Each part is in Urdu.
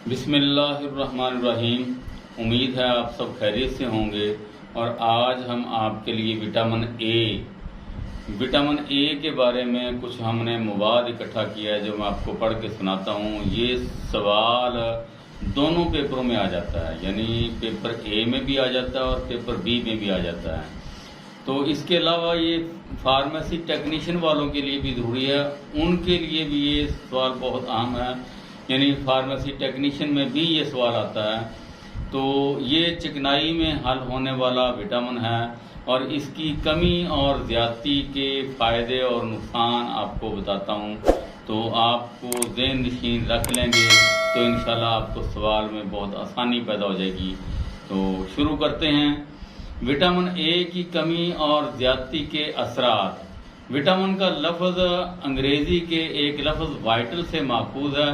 بسم اللہ الرحمن الرحیم۔ امید ہے آپ سب خیریت سے ہوں گے، اور آج ہم آپ کے لیے وٹامن اے کے بارے میں کچھ ہم نے مواد اکٹھا کیا ہے جو میں آپ کو پڑھ کے سناتا ہوں۔ یہ سوال دونوں پیپروں میں آ جاتا ہے، یعنی پیپر اے میں بھی آ جاتا ہے اور پیپر بی میں بھی آ جاتا ہے۔ تو اس کے علاوہ یہ فارمیسی ٹیکنیشین والوں کے لیے بھی ضروری ہے، ان کے لیے بھی یہ سوال بہت اہم ہے، یعنی فارمیسی ٹیکنیشین میں بھی یہ سوال آتا ہے۔ تو یہ چکنائی میں حل ہونے والا وٹامن ہے، اور اس کی کمی اور زیادتی کے فائدے اور نقصان آپ کو بتاتا ہوں، تو آپ کو ذہن نشین رکھ لیں گے تو انشاءاللہ آپ کو سوال میں بہت آسانی پیدا ہو جائے گی۔ تو شروع کرتے ہیں۔ وٹامن اے کی کمی اور زیادتی کے اثرات۔ وٹامن کا لفظ انگریزی کے ایک لفظ وائٹل سے ماخوذ ہے،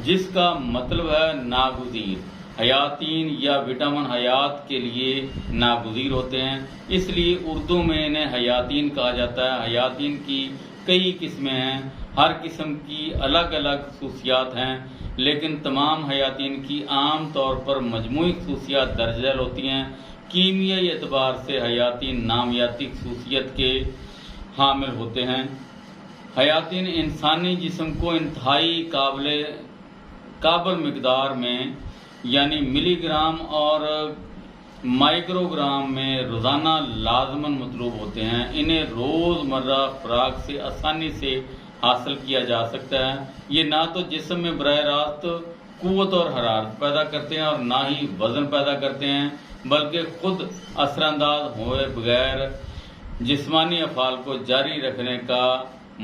جس کا مطلب ہے ناگزیر۔ حیاتین یا وٹامن حیات کے لیے ناگزیر ہوتے ہیں، اس لیے اردو میں انہیں حیاتین کہا جاتا ہے۔ حیاتین کی کئی قسمیں ہیں، ہر قسم کی الگ الگ خصوصیات ہیں، لیکن تمام حیاتین کی عام طور پر مجموعی خصوصیات درج ذیل ہوتی ہیں۔ کیمیائی اعتبار سے حیاتین نامیاتی خصوصیت کے حامل ہوتے ہیں۔ حیاتین انسانی جسم کو انتہائی قابل مقدار میں، یعنی ملی گرام اور مائکرو گرام میں روزانہ لازماً مطلوب ہوتے ہیں۔ انہیں روز مرہ خوراک سے آسانی سے حاصل کیا جا سکتا ہے۔ یہ نہ تو جسم میں براہ راست قوت اور حرارت پیدا کرتے ہیں اور نہ ہی وزن پیدا کرتے ہیں، بلکہ خود اثر انداز ہوئے بغیر جسمانی افعال کو جاری رکھنے کا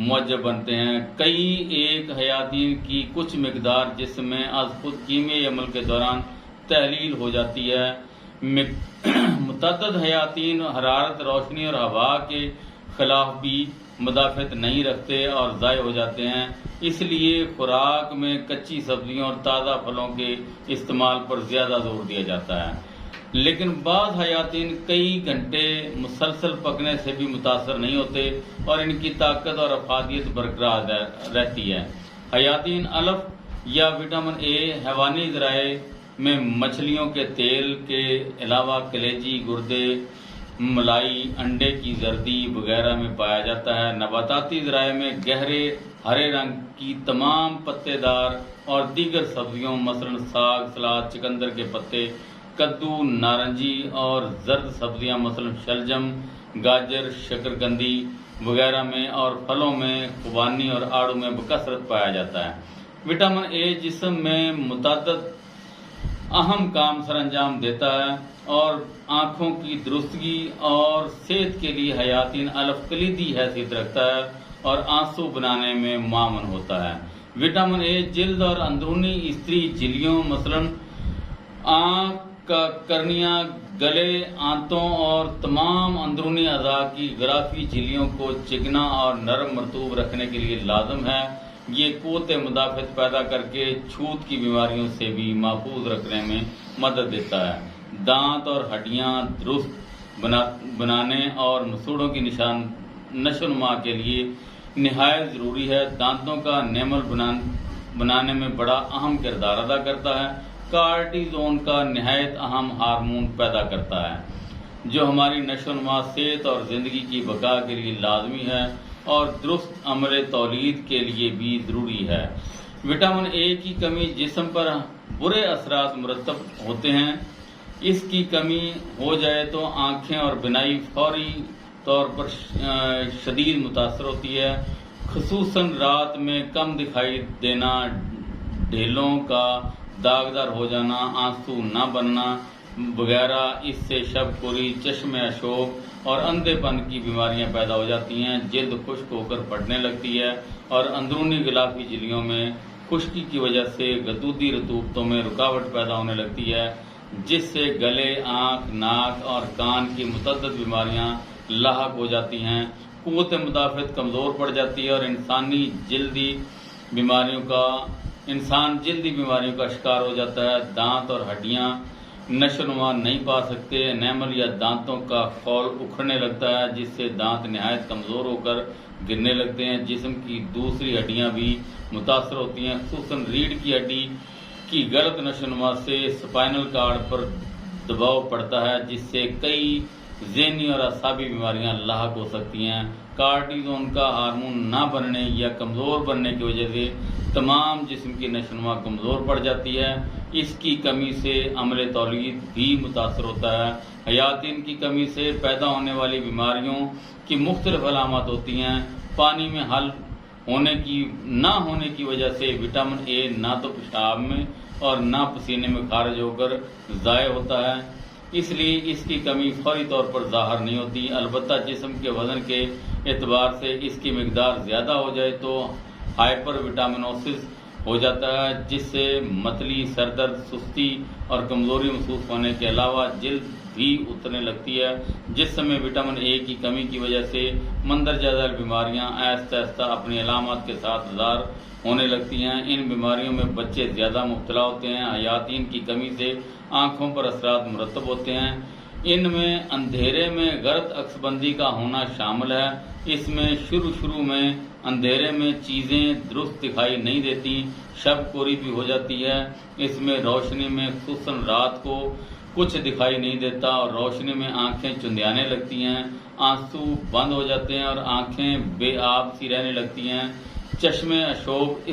موجب بنتے ہیں۔ کئی ایک حیاتین کی کچھ مقدار جسم میں از خود کیمیائی عمل کے دوران تحلیل ہو جاتی ہے۔ متعدد حیاتین حرارت، روشنی اور ہوا کے خلاف بھی مدافعت نہیں رکھتے اور ضائع ہو جاتے ہیں۔ اس لیے خوراک میں کچی سبزیوں اور تازہ پھلوں کے استعمال پر زیادہ زور دیا جاتا ہے، لیکن بعض حیاتین کئی گھنٹے مسلسل پکنے سے بھی متاثر نہیں ہوتے اور ان کی طاقت اور افادیت برقرار رہتی ہے۔ حیاتین الف یا وٹامن اے حیوانی ذرائع میں مچھلیوں کے تیل کے علاوہ کلیجی، گردے، ملائی، انڈے کی زردی وغیرہ میں پایا جاتا ہے۔ نباتاتی ذرائع میں گہرے ہرے رنگ کی تمام پتے دار اور دیگر سبزیوں مثلاً ساگ، سلاد، چقندر کے پتے، کدو، نارنجی اور زرد سبزیاں مثلاً شلجم، گاجر، شکرقندی وغیرہ میں، اور پھلوں میں خوبانی اور آڑو میں بکثرت پایا جاتا ہے۔ وٹامن اے جسم میں متعدد اہم کام سر انجام دیتا ہے اور آنکھوں کی درستگی اور صحت کے لیے حیاتین الف کلیدی حیثیت رکھتا ہے اور آنسو بنانے میں معاون ہوتا ہے۔ وٹامن اے جلد اور اندرونی استری جھلیوں مثلاً آنکھ کا کرنیا، گلے، آنتوں اور تمام اندرونی اعضاء کی غلافی جھلیوں کو چکنا اور نرم مرطوب رکھنے کے لیے لازم ہے۔ یہ قوت مدافعت پیدا کر کے چھوت کی بیماریوں سے بھی محفوظ رکھنے میں مدد دیتا ہے۔ دانت اور ہڈیاں درست بنانے اور مسوڑھوں کی نشو و نما کے لیے نہایت ضروری ہے۔ دانتوں کا انیمل بنانے میں بڑا اہم کردار ادا کرتا ہے۔ کارٹیزون کا نہایت اہم ہارمون پیدا کرتا ہے، جو ہماری نشو و نما، صحت اور زندگی کی بقا کے لیے لازمی ہے اور درست عمل تولید کے لیے بھی ضروری ہے۔ وٹامن اے کی کمی جسم پر برے اثرات مرتب ہوتے ہیں۔ اس کی کمی ہو جائے تو آنکھیں اور بینائی فوری طور پر شدید متاثر ہوتی ہے، خصوصاً رات میں کم دکھائی دینا، ڈھیلوں کا داغدار ہو جانا، آنسو نہ بننا وغیرہ۔ اس سے شب کوری، چشم اشوب اور اندھے پن کی بیماریاں پیدا ہو جاتی ہیں۔ جلد خشک ہو کر پھٹنے لگتی ہے اور اندرونی غلافی جھلیوں میں خشکی کی وجہ سے غدودی رطوبتوں میں رکاوٹ پیدا ہونے لگتی ہے، جس سے گلے، آنکھ، ناک اور کان کی متعدد بیماریاں لاحق ہو جاتی ہیں۔ قوت مدافعت کمزور پڑ جاتی ہے اور انسان جلدی بیماریوں کا شکار ہو جاتا ہے۔ دانت اور ہڈیاں نشو و نما نہیں پا سکتے، انیمل یا دانتوں کا خول اکھڑنے لگتا ہے، جس سے دانت نہایت کمزور ہو کر گرنے لگتے ہیں۔ جسم کی دوسری ہڈیاں بھی متاثر ہوتی ہیں، خصوصاً ریڑھ کی ہڈی کی غلط نشوونما سے اسپائنل کارڈ پر دباؤ پڑتا ہے، جس سے کئی ذہنی اور اعصابی بیماریاں لاحق ہو سکتی ہیں۔ کارٹیزون کا ہارمون نہ بننے یا کمزور بننے کی وجہ سے تمام جسم کی نشوونما کمزور پڑ جاتی ہے۔ اس کی کمی سے عمل تولید بھی متاثر ہوتا ہے۔ حیاتین کی کمی سے پیدا ہونے والی بیماریوں کی مختلف علامات ہوتی ہیں۔ پانی میں حل نہ ہونے کی وجہ سے وٹامن اے نہ تو پیشاب میں اور نہ پسینے میں خارج ہو کر ضائع ہوتا ہے، اس لیے اس کی کمی فوری طور پر ظاہر نہیں ہوتی۔ البتہ جسم کے وزن کے اعتبار سے اس کی مقدار زیادہ ہو جائے تو ہائپر وٹامنوسس ہو جاتا ہے، جس سے متلی، سر درد، سستی اور کمزوری محسوس ہونے کے علاوہ جلد بھی اترنے لگتی ہے۔ جس میں وٹامن اے کی کمی کی وجہ سے مندرجہ ذیل بیماریاں آہستہ آہستہ اپنی علامات کے ساتھ ظاہر ہونے لگتی ہیں۔ ان بیماریوں میں بچے زیادہ مبتلا ہوتے ہیں۔ حیاتین کی کمی سے آنکھوں پر اثرات مرتب ہوتے ہیں۔ ان میں اندھیرے میں غلط عکس بندی کا ہونا شامل ہے۔ اس میں شروع میں اندھیرے میں چیزیں درست دکھائی نہیں دیتی، شب کوری بھی ہو جاتی ہے۔ اس میں روشنی میں خصوصاً رات کو کچھ دکھائی نہیں دیتا اور روشنی میں آنکھیں چندیانے لگتی ہیں، آنسو بند ہو جاتے ہیں اور آنکھیں بے آب سی رہنے لگتی ہیں۔ چشمے اشوب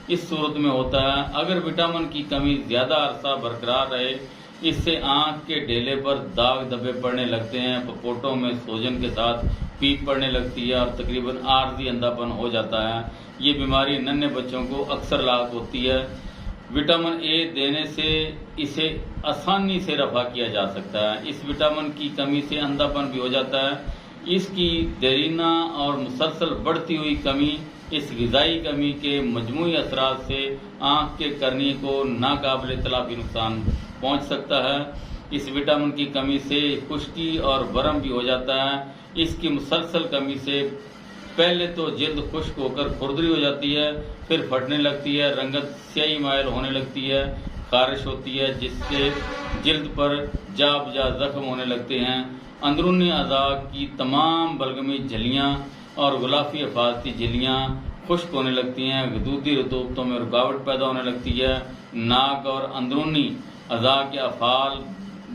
اس صورت میں ہوتا ہے اگر وٹامن کی کمی زیادہ عرصہ برقرار رہے۔ اس سے آنکھ کے ڈھیلے پر داغ دھبے پڑنے لگتے ہیں، پپوٹوں میں سوجن کے ساتھ پیپ پڑنے لگتی ہے اور تقریباً عارضی اندھا پن ہو جاتا ہے۔ یہ بیماری ننھے بچوں کو اکثر لاحق ہوتی ہے۔ وٹامن اے دینے سے اسے آسانی سے رفع کیا جا سکتا ہے۔ اس وٹامن کی کمی سے اندھا پن بھی ہو جاتا ہے۔ اس کی دیرینہ اور مسلسل بڑھتی ہوئی کمی اس غذائی کمی کے مجموعی اثرات سے آنکھ کے کرنی کو ناقابل تلافی نقصان پہنچ سکتا ہے۔ اس وٹامن کی کمی سے خشکی اور ورم بھی ہو جاتا ہے۔ اس کی مسلسل کمی سے پہلے تو جلد خشک ہو کر کھردری ہو جاتی ہے، پھر پھٹنے لگتی ہے، رنگت سیاہی مائل ہونے لگتی ہے، خارش ہوتی ہے، جس سے جلد پر جا بجا زخم ہونے لگتے ہیں۔ اندرونی اعضاء کی تمام بلغمی جھلیاں اور غلافی حفاظتی جھلیاں خشک ہونے لگتی ہیں، غدودی رطوبتوں میں رکاوٹ پیدا ہونے لگتی ہے، ناک اور اندرونی اعضاء کے افعال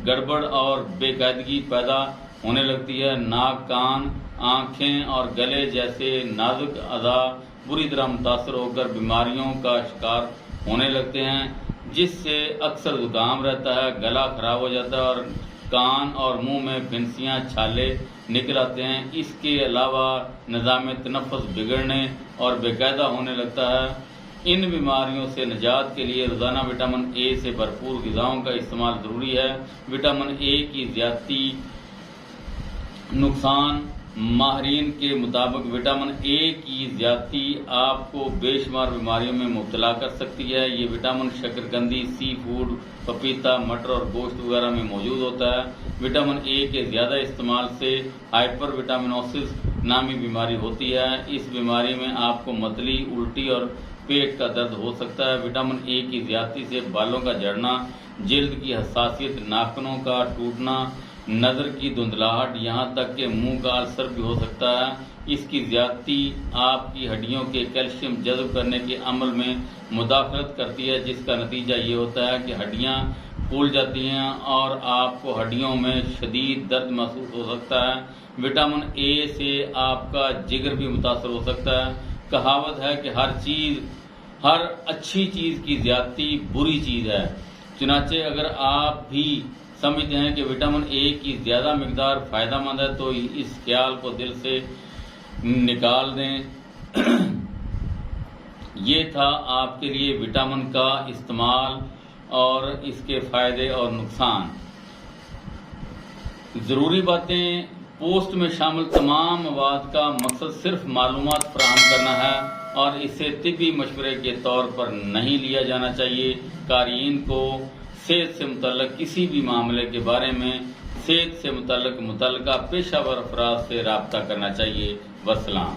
گڑبڑ اور بے قاعدگی پیدا ہونے لگتی ہے۔ ناک، کان، آنکھیں اور گلے جیسے نازک اعضاء بری طرح متاثر ہو کر بیماریوں کا شکار ہونے لگتے ہیں، جس سے اکثر زکام رہتا ہے، گلا خراب ہو جاتا ہے اور کان اور منہ میں پھنسیاں، چھالے نکل آتے ہیں۔ اس کے علاوہ نظام تنفس بگڑنے اور بے قاعدہ ہونے لگتا ہے۔ ان بیماریوں سے نجات کے لیے روزانہ وٹامن اے سے بھرپور غذاؤں کا استعمال ضروری ہے۔ وٹامن اے کی زیادتی نقصان: ماہرین کے مطابق وٹامن اے کی زیادتی آپ کو بے شمار بیماریوں میں مبتلا کر سکتی ہے۔ یہ وٹامن شکرقندی، سی فوڈ، پپیتا، مٹر اور گوشت وغیرہ میں موجود ہوتا ہے۔ وٹامن اے کے زیادہ استعمال سے ہائپر وٹامنوسس نامی بیماری ہوتی ہے۔ اس بیماری میں آپ کو متلی، الٹی اور پیٹ کا درد ہو سکتا ہے۔ وٹامن اے کی زیادتی سے بالوں کا جھڑنا، جلد کی حساسیت، ناخنوں کا ٹوٹنا، نظر کی دھندلاہٹ، یہاں تک کہ منہ کا السر بھی ہو سکتا ہے۔ اس کی زیادتی آپ کی ہڈیوں کے کیلشیم جذب کرنے کے عمل میں مداخلت کرتی ہے، جس کا نتیجہ یہ ہوتا ہے کہ ہڈیاں پھول جاتی ہیں اور آپ کو ہڈیوں میں شدید درد محسوس ہو سکتا ہے۔ وٹامن اے سے آپ کا جگر بھی متاثر ہو سکتا ہے۔ کہاوت ہے کہ ہر اچھی چیز کی زیادتی بری چیز ہے۔ چنانچہ اگر آپ بھی سمجھتے ہیں کہ وٹامن اے کی زیادہ مقدار فائدہ مند ہے تو اس خیال کو دل سے نکال دیں۔ یہ تھا آپ کے لیے وٹامن کا استعمال اور اس کے فائدے اور نقصان۔ ضروری باتیں: پوسٹ میں شامل تمام مواد کا مقصد صرف معلومات فراہم کرنا ہے اور اسے طبی مشورے کے طور پر نہیں لیا جانا چاہیے۔ قارئین کو صحت سے متعلق کسی بھی معاملے کے بارے میں صحت سے متعلقہ پیشہ ور افراد سے رابطہ کرنا چاہیے۔ والسلام۔